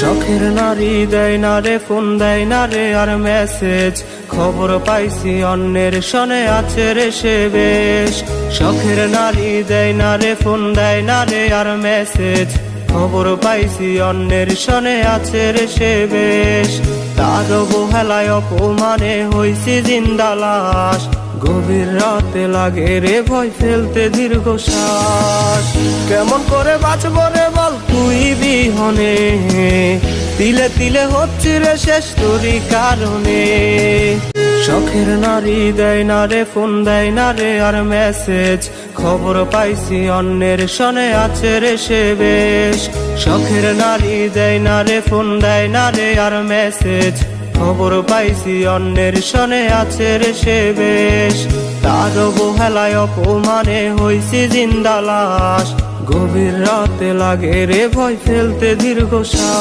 শখের নারী দেয় না রে ফোন, দেয় না রে আর মেসেজ, খবর পাইছি অন্যের সনে আছে রে সে বেশ। শখের নারী দেয় না রে ফোন, দেয় না রে আর মেসেজ, খবর পাইছি অন্যের সনে আছে রে সে বেশ। তার অবহেলায় অপমানে হইছি জিন্দা লাশ, গভীর রাতে লাগে রে ভয় ফেলতে দীর্ঘশ্বাস। কেমন করে বাঁচব রে বল তুই বিহনে, তিলে তিলে হচ্ছে রে শেষ তোরই কারণে। শখের নারী দেয় না রে ফোন, দেয় না রে আর মেসেজ, খবর পাইছি অন্যের সনে আছে রে সে বেশ। শখের নারী দেয় না রে ফোন, দেয় না রে আর মেসেজ, খবর পাইছি অন্যের সনে আছে রে সে বেশ। তার অবহেলায় অপমানে হইছি জিন্দা লাশ, গভীর রাতে লাগে রে ভয় ফেলতে দীর্ঘশ্বাস।